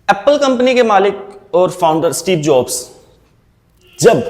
Apple company के मालिक और फाउंडर स्टीव जॉब्स जब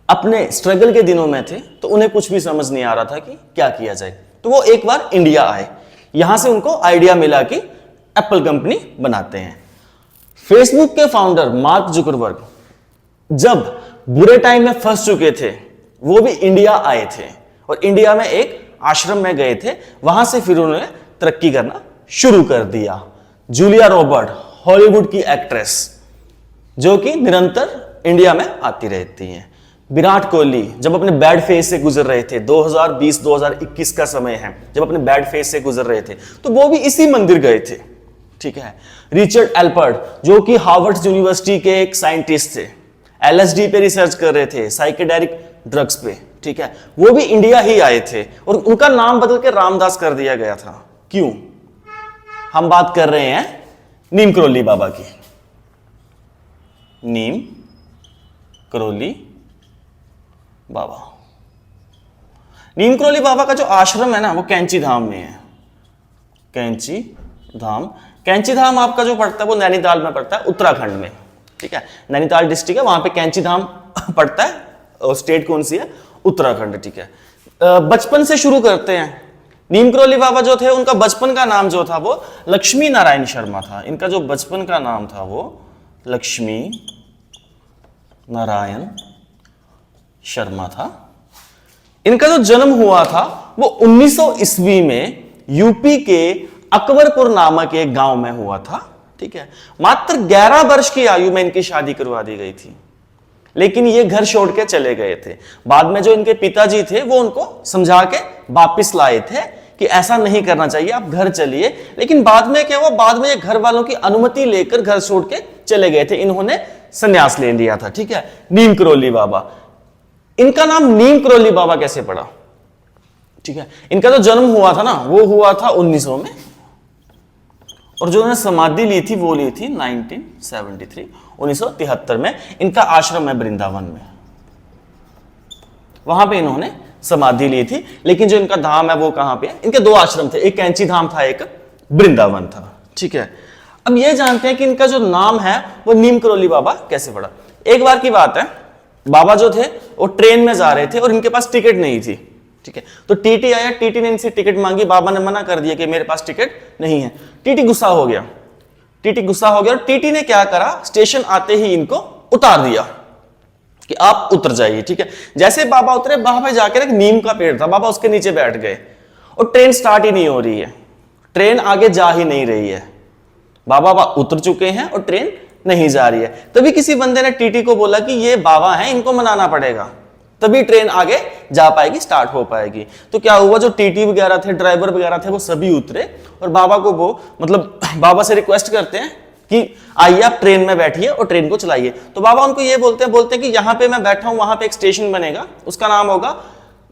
अपने स्ट्रगल के दिनों में थे तो उन्हें कुछ भी समझ नहीं आ रहा था कि क्या किया जाए। तो वो एक बार इंडिया आए, यहां से उनको आइडिया मिला कि एप्पल कंपनी बनाते हैं। फेसबुक के फाउंडर मार्क जुकरबर्ग जब बुरे टाइम में फंस चुके थे, वो भी इंडिया आए थे और इंडिया में एक आश्रम में गए थे। वहां से फिर उन्होंने तरक्की करना शुरू कर दिया। जूलिया रॉबर्ट, हॉलीवुड की एक्ट्रेस जो कि निरंतर इंडिया में आती रहती हैं। विराट कोहली जब अपने बैड फेज से गुजर रहे थे, 2020-2021 का समय है, जब अपने बैड फेज से गुजर रहे थे तो वो भी इसी मंदिर गए थे। ठीक है। रिचर्ड एल्पर्ट जो कि हार्वर्ड यूनिवर्सिटी के एक साइंटिस्ट थे, एलएसडी पे रिसर्च कर रहे थे, साइकेडेलिक ड्रग्स पे। ठीक है। वो भी इंडिया ही आए थे और उनका नाम बदल के रामदास कर दिया गया था। क्यों? हम बात कर रहे हैं नीम करोली बाबा की। नीम करोली बाबा, नीम करोली बाबा का जो आश्रम है ना, वो कैंची धाम में है। कैंची धाम, कैंची धाम आपका जो पड़ता है वो नैनीताल में पड़ता है, उत्तराखंड में। ठीक है। नैनीताल डिस्ट्रिक्ट है, वहां पे कैंची धाम पड़ता है। और स्टेट कौन सी है? उत्तराखंड। ठीक है। बचपन से शुरू करते हैं। नीम करोली बाबा जो थे उनका बचपन का नाम जो था वो लक्ष्मी नारायण शर्मा था। इनका जो बचपन का नाम था वो लक्ष्मी नारायण शर्मा था। इनका जो जन्म हुआ था वो 1900 ईस्वी में यूपी के अकबरपुर नामक एक गांव में हुआ था। ठीक है। मात्र 11 वर्ष की आयु में इनकी शादी करवा दी गई थी, लेकिन ये घर छोड़ के चले गए थे। बाद में जो इनके पिताजी थे वो उनको समझा के वापिस लाए थे कि ऐसा नहीं करना चाहिए, आप घर चलिए। लेकिन बाद में क्या हुआ, बाद में ये घर वालों की अनुमति लेकर घर छोड़ के चले गए थे। इन्होंने संन्यास ले लिया था। ठीक है। नीम करोली बाबा, इनका नाम नीम करोली बाबा कैसे पड़ा? ठीक है। इनका जो जन्म हुआ था ना वो हुआ था 1900 में, और जो उन्होंने समाधि ली थी वो ली थी 1973 में। इनका आश्रम है वृंदावन में, वहां पे इन्होंने समाधि ली थी। लेकिन जो इनका धाम है वो कहां पे है? इनके दो आश्रम थे, एक कैंची धाम था, एक वृंदावन था। ठीक है। अब ये जानते हैं कि इनका जो नाम है वो नीम करोली बाबा कैसे पड़ा। एक बार की बात है, बाबा जो थे वो ट्रेन में जा रहे थे और इनके पास टिकट नहीं थी। ठीक है। तो टीटी आया, टीटी ने इनसे टिकट मांगी, बाबा ने मना कर दिया कि मेरे पास टिकट नहीं है। टीटी गुस्सा हो गया, टीटी गुस्सा हो गया और टीटी ने क्या करा, स्टेशन आते ही इनको उतार दिया कि आप उतर जाइए। ठीक है। जैसे बाबा उतरे, वहां पे जाकर एक नीम का पेड़ था, बाबा उसके नीचे बैठ गए और ट्रेन स्टार्ट ही नहीं हो रही है, ट्रेन आगे जा ही नहीं रही है। बाबा उतर चुके हैं और ट्रेन नहीं जा रही है। तभी किसी बंदे ने टीटी को बोला कि ये बाबा हैं, इनको मनाना पड़ेगा, तभी ट्रेन आगे जा पाएगी, स्टार्ट हो पाएगी। तो क्या हुआ, जो टीटी वगैरह थे, ड्राइवर वगैरह थे, वो सभी उतरे और बाबा को वो बाबा से रिक्वेस्ट करते हैं कि आइए आप ट्रेन में बैठिए और ट्रेन को चलाइए। तो बाबा उनको ये बोलते हैं कि यहां पे मैं बैठा हूं, वहां पे एक स्टेशन बनेगा, उसका नाम होगा,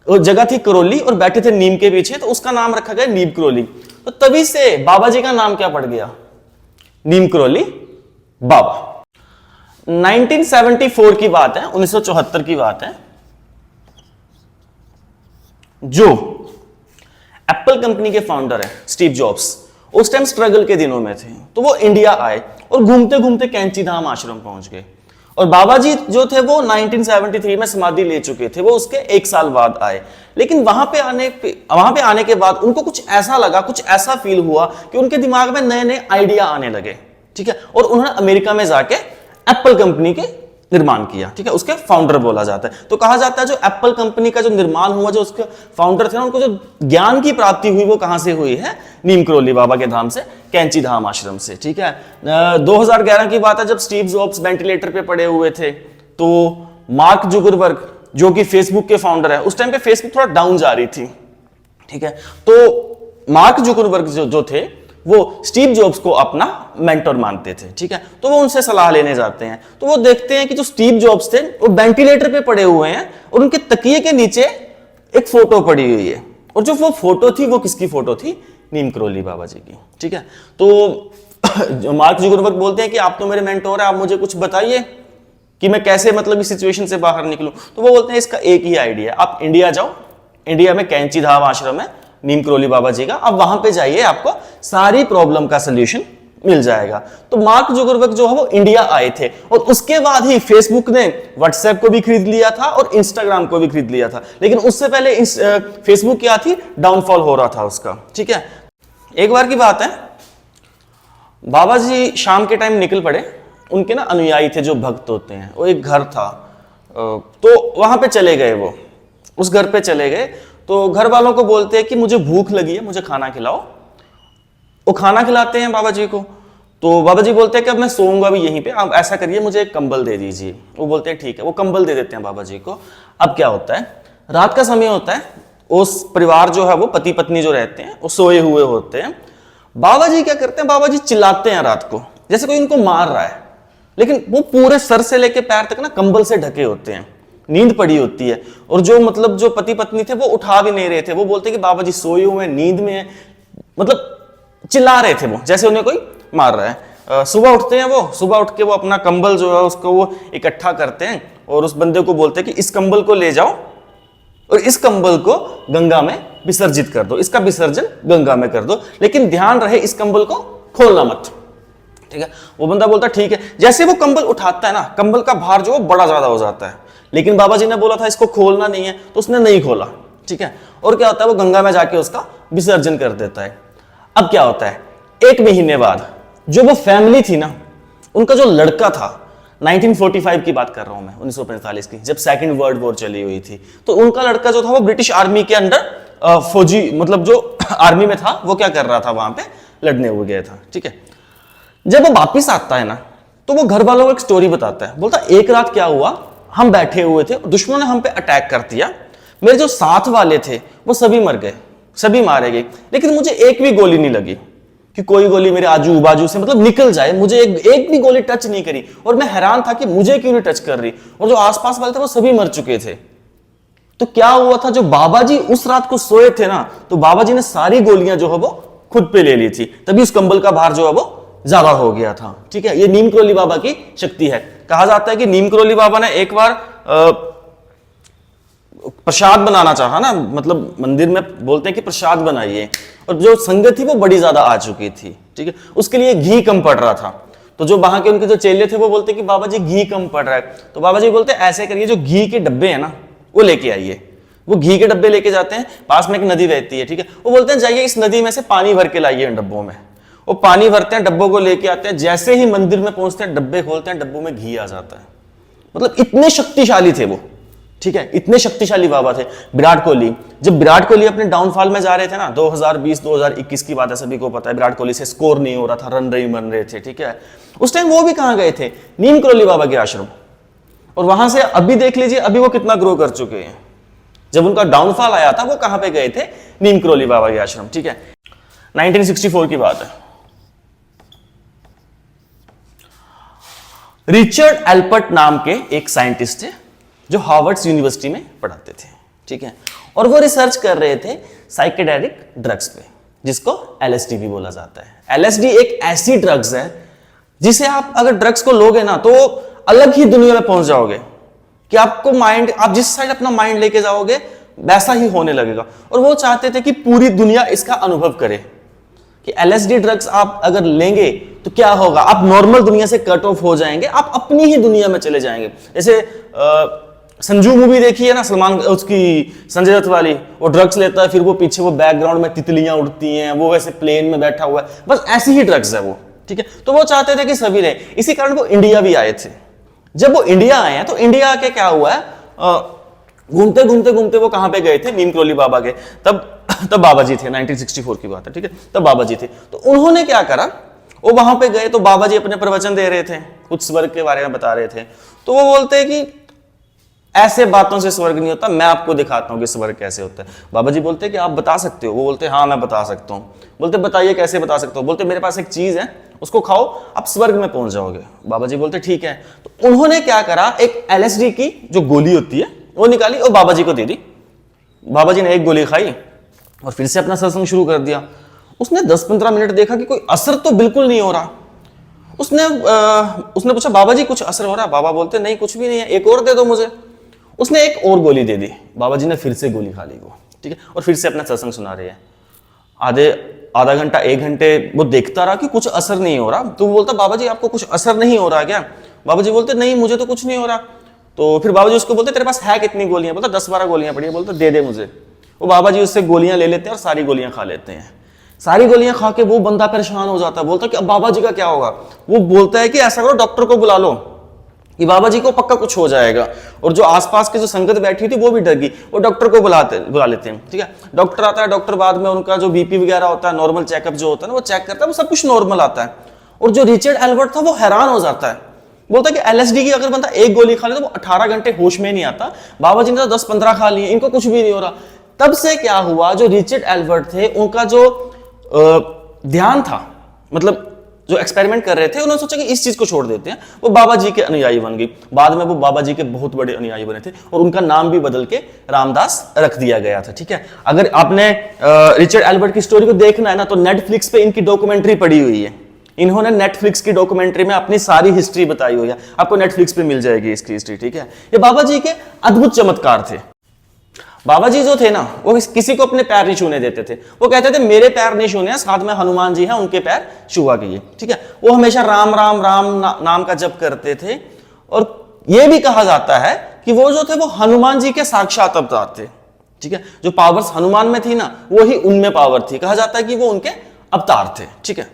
वो जगह थी करोली और बैठे थे नीम के पीछे, तो उसका नाम रखा गया नीम करोली। तो तभी से बाबा जी का नाम क्या पड़ गया? नीम करोली बाबा। 1974 की बात है, 1974 की बात है, जो एप्पल कंपनी के फाउंडर है स्टीव जॉब्स, उस टाइम स्ट्रगल के दिनों में थे। तो वो इंडिया आए और घूमते घूमते कैंची धाम आश्रम पहुंच गए। और बाबा जी जो थे वो 1973 में समाधि ले चुके थे, वो उसके 1 साल बाद आए। लेकिन वहां पे आने के बाद उनको कुछ ऐसा लगा, कुछ ऐसा फील हुआ कि उनके दिमाग में नए नए आइडिया आने लगे। ठीक है। और उन्होंने अमेरिका में जाके एप्पल कंपनी के निर्माण किया। ठीक है। उसके फाउंडर बोला जाता है। तो कहा जाता है जो एप्पल कंपनी का जो निर्माण हुआ, जो उसके फाउंडर थे ना, उनको जो ज्ञान की प्राप्ति हुई वो कहां से हुई है? नीम करोली बाबा के धाम से, कैंची धाम आश्रम से। ठीक है। 2011 की बात है, जब स्टीव जॉब्स वेंटिलेटर पे पड़े हुए थे, तो मार्क जुकरबर्ग जो कि फेसबुक के फाउंडर है, उस टाइम पे फेसबुक थोड़ा डाउन जा रही थी। ठीक है। तो मार्क जुकरबर्ग जो थे वो स्टीव जॉब्स को अपना मेंटर मानते थे। ठीक है। तो वो उनसे सलाह लेने जाते हैं, तो वो देखते हैं कि जो स्टीव जॉब्स थे वो वेंटिलेटर पे पड़े हुए हैं और उनके तकिए के नीचे एक फोटो पड़ी हुई है। और जो वो फोटो थी वो किसकी फोटो थी? नीम करोली बाबा जी की। ठीक है। तो जो मार्क जुकरबर्ग बोलते हैं कि आप तो मेरे मेंटोर हैं, आप मुझे कुछ बताइए कि मैं कैसे इस सिचुएशन से बाहर निकलूं। तो वो बोलते हैं इसका एक ही आइडिया, आप इंडिया जाओ, इंडिया में कैंची धाम आश्रम है नीम करोली बाबा जी का, अब वहां पे जाइए, आपको सारी प्रॉब्लम का सोल्यूशन मिल जाएगा। तो मार्क जुकरबर्ग जो है वो इंडिया आए थे और उसके बाद ही फेसबुक ने व्हाट्सएप को भी खरीद लिया था और इंस्टाग्राम को भी खरीद लिया था। लेकिन उससे पहले फेसबुक क्या थी, डाउनफॉल हो रहा था उसका। ठीक है, एक बार की बात है, बाबा जी शाम के टाइम निकल पड़े, उनके ना अनुयायी थे जो भक्त होते हैं, वो एक घर था, तो वहां पे चले गए, वो उस घर पे चले गए। तो घर वालों को बोलते हैं कि मुझे भूख लगी है, मुझे खाना खिलाओ। वो खाना खिलाते हैं बाबा जी को। तो बाबा जी बोलते हैं कि अब मैं सोऊंगा भी यहीं पे, आप ऐसा करिए मुझे एक कंबल दे दीजिए। वो बोलते हैं ठीक है, वो कंबल दे देते हैं बाबा जी को। अब क्या होता है, रात का समय होता है, उस परिवार जो है वो पति पत्नी जो रहते हैं वो सोए हुए होते हैं। बाबा जी क्या करते हैं, बाबा जी चिल्लाते हैं रात को जैसे कोई इनको मार रहा है, लेकिन वो पूरे सर से लेके पैर तक ना कंबल से ढके होते हैं, नींद पड़ी होती है। और जो मतलब जो पति पत्नी थे वो उठा भी नहीं रहे थे, वो बोलते कि बाबा जी सोए हुए हैं, नींद में है, मतलब चिल्ला रहे थे वो जैसे उन्हें कोई मार रहा है। सुबह उठते हैं, वो सुबह उठ के वो अपना कंबल जो है उसको वो इकट्ठा करते हैं और उस बंदे को बोलते हैं कि इस कंबल को ले जाओ और इस कंबल को गंगा में विसर्जित कर दो, इसका विसर्जन गंगा में कर दो, लेकिन ध्यान रहे इस कंबल को खोलना मत। ठीक है, वो बंदा बोलता ठीक है। जैसे वो कंबल उठाता है ना, कंबल का भार जो बड़ा ज्यादा हो जाता है, लेकिन बाबा जी ने बोला था इसको खोलना नहीं है, तो उसने नहीं खोला। ठीक है, और क्या होता है, वो गंगा में जाके उसका विसर्जन कर देता है। अब क्या होता है, एक महीने बाद जो वो फैमिली थी ना, उनका जो लड़का था, 1945 की बात कर रहा हूं मैं, 1945 की, जब सेकंड वर्ल्ड वॉर चली हुई थी, तो उनका लड़का जो था वो ब्रिटिश आर्मी के अंडर फौजी, मतलब जो आर्मी में था, वो क्या कर रहा था, वहां पे लड़ने हुए गया था। ठीक है, जब वो वापिस आता है ना, तो वो घर वालों को एक स्टोरी बताता है, बोलता एक रात क्या हुआ, हम बैठे हुए थे, दुश्मनों ने हम पे अटैक कर दिया, मेरे जो साथ वाले थे वो सभी मर गए, सभी मारे गए, लेकिन मुझे एक भी गोली नहीं लगी कि कोई गोली मेरे आजू बाजू से मतलब निकल जाए, मुझे एक भी गोली टच नहीं करी। और मैं हैरान था कि मुझे क्यों नहीं टच कर रही, और जो आसपास वाले थे वो सभी मर चुके थे। तो क्या हुआ था, जो बाबा जी उस रात को सोए थे ना, तो बाबा जी ने सारी गोलियां जो है वो खुद पे ले ली थी, तभी उस कंबल का भार जो है वो ज्यादा हो गया था। ठीक है, ये नीम करोली बाबा की शक्ति है। कहा जाता है कि नीम करोली बाबा ने एक बार प्रसाद बनाना चाहा ना, मतलब मंदिर में बोलते हैं कि प्रसाद बनाइए, और जो संगत थी वो बड़ी ज्यादा आ चुकी थी। ठीक है, उसके लिए घी कम पड़ रहा था, तो जो वहां के उनके जो चेले थे वो बोलते कि बाबा जी घी कम पड़ रहा है। तो बाबा जी बोलते ऐसे करिए, जो घी के डब्बे हैं ना वो लेके आइए। वो घी के डब्बे लेके जाते हैं, पास में एक नदी बहती है। ठीक है, वो बोलते हैं जाइए इस नदी में से पानी भर के लाइए इन डब्बों में। वो पानी भरते हैं, डब्बों को लेके आते हैं, जैसे ही मंदिर में पहुंचते हैं डब्बे खोलते हैं, डब्बों में घी आ जाता है। मतलब इतने शक्तिशाली थे वो। ठीक है, इतने शक्तिशाली बाबा थे। विराट कोहली, जब विराट कोहली अपने डाउनफॉल में जा रहे थे ना, 2020-2021 की बात है, सभी को पता है, विराट कोहली से स्कोर नहीं हो रहा था, रन नहीं बन रहे थे। ठीक है, उस टाइम वो भी कहां गए थे, नीम करोली बाबा के आश्रम, और वहां से अभी देख लीजिए अभी वो कितना ग्रो कर चुके हैं। जब उनका डाउनफॉल आया था वो कहां पे गए थे, नीम करोली बाबा के आश्रम। ठीक है, 1964 की बात है। रिचर्ड एल्पर्ट नाम के एक साइंटिस्ट थे जो हार्वर्ड यूनिवर्सिटी में पढ़ाते थे। ठीक है, और वो रिसर्च कर रहे थे साइकेडेलिक ड्रग्स पे, जिसको एलएसडी भी बोला जाता है। एलएसडी एक ऐसी ड्रग्स है जिसे आप अगर ड्रग्स को लोगे ना तो अलग ही दुनिया में पहुंच जाओगे, कि आपको माइंड, आप जिस साइड अपना माइंड लेके जाओगे वैसा ही होने लगेगा। और वो चाहते थे कि पूरी दुनिया इसका अनुभव करे, कि एलएसडी ड्रग्स आप अगर लेंगे तो क्या होगा, आप नॉर्मल दुनिया से कट ऑफ हो जाएंगे, आप अपनी ही दुनिया में चले जाएंगे। जैसे संजू मूवी देखी है ना, सलमान, उसकी संजय दत्त वाली, वो ड्रग्स लेता है, फिर वो पीछे वो बैकग्राउंड में तितलियां उड़ती हैं, वो वैसे प्लेन में बैठा हुआ है, बस ऐसी ही ड्रग्स है वो। ठीक है, तो वो चाहते थे कि सभी लें, इसी कारण वो इंडिया भी आए थे। जब वो इंडिया आए हैं तो इंडिया आके क्या हुआ है, घूमते घूमते घूमते वो कहां पे गए थे, नीम करोली बाबा के। तब बाबा जी थे, 1964 की बात है। ठीक है, तब बाबा जी थे, तो उन्होंने क्या करा, वो वहां पे गए तो बाबा जी अपने प्रवचन दे रहे थे, कुछ स्वर्ग के बारे में बता रहे थे। तो वो बोलते हैं कि ऐसे बातों से स्वर्ग नहीं होता, मैं आपको दिखाता हूं कि स्वर्ग कैसे होता है। बाबा जी बोलते हैं कि आप बता सकते हो, वो बोलते हैं हाँ मैं बता सकता हूं। बोलते बताइए कैसे बता सकते हो, बोलते मेरे पास एक चीज है, उसको खाओ आप स्वर्ग में पहुंच जाओगे। बाबा जी बोलते ठीक है। तो उन्होंने क्या करा, एक एलएसडी की जो गोली होती है वो निकाली और बाबा जी को दे दी। बाबा जी ने एक गोली खाई और फिर से अपना सत्संग शुरू कर दिया। उसने 10-15 मिनट देखा कि कोई असर तो बिल्कुल नहीं हो रहा। उसने पूछा बाबा जी कुछ असर हो रहा है? बाबा बोलते नहीं कुछ भी नहीं है, एक और दे दो मुझे। उसने एक और गोली दे दी, बाबा जी ने फिर से गोली खा ली वो। ठीक है, और फिर से अपना सत्संग सुना रहे हैं। आधा घंटा 1 घंटे वो देखता रहा कि कुछ असर नहीं हो रहा, तो वो बोलता बाबा जी आपको कुछ असर नहीं हो रहा क्या? बाबा जी बोलते नहीं मुझे तो कुछ नहीं हो रहा। तो फिर बाबा जी उसको बोलते तेरे पास है कितनी गोलियां? बोलता 10-12 गोलियां पड़ी है। बोलता दे दे मुझे। वो बाबा जी उससे गोलियां ले लेते हैं और सारी गोलियां खा लेते हैं। सारी गोलियां खा के वो बंदा परेशान हो जाता है, बोलता कि अब बाबा जी का क्या होगा? वो बोलता है कि ऐसा करो डॉक्टर को बुला लो कि बाबा जी को पक्का कुछ हो जाएगा। और जो आसपास के जो संगत बैठी थी वो भी डर गई, वो डॉक्टर को बुला लेते हैं। ठीक है, डॉक्टर आता है, डॉक्टर बाद में उनका जो बीपी वगैरह होता है, नॉर्मल चेकअप जो होता है ना, वो चेक करता है, वो सब कुछ नॉर्मल आता है। और जो रिचर्ड एल्बर्ट था वो हैरान हो जाता है, बोलता है कि एलएसडी की अगर बंदा 1 गोली खा ले तो वो 18 घंटे होश में नहीं आता, बाबा जी ने तो 10-15 खा लिए, इनको कुछ भी नहीं हो रहा। तब से क्या हुआ, जो रिचर्ड एल्बर्ट थे उनका जो ध्यान था, मतलब जो एक्सपेरिमेंट कर रहे थे, उन्होंने सोचा कि इस चीज को छोड़ देते हैं। वो बाबा जी के अनुयायी बन गई। बाद में वो बाबा जी के बहुत बड़े अनुयायी बने थे और उनका नाम भी बदल के रामदास रख दिया गया था। ठीक है, अगर आपने रिचर्ड एल्बर्ट की स्टोरी को देखना है ना, तो नेटफ्लिक्स पे इनकी डॉक्यूमेंट्री पड़ी हुई है। इन्होंने नेटफ्लिक्स की डॉक्यूमेंट्री में अपनी सारी हिस्ट्री बताई हुई है, आपको नेटफ्लिक्स पे मिल जाएगी इसकी हिस्ट्री। ठीक है, ये बाबा जी के अद्भुत चमत्कार थे। बाबा जी जो थे ना, वो किसी को अपने पैर नहीं छूने देते थे। वो कहते थे मेरे पैर नहीं छूने हैं, साथ में हनुमान जी हैं उनके पैर छुआ कीजिए। ठीक है, वो हमेशा राम राम राम नाम का जप करते थे। और यह भी कहा जाता है कि वो जो थे वो हनुमान जी के साक्षात अवतार थे। ठीक है, जो पावर्स हनुमान में थी ना, वो ही उनमें पावर थी। कहा जाता है कि वो उनके अवतार थे। ठीक है।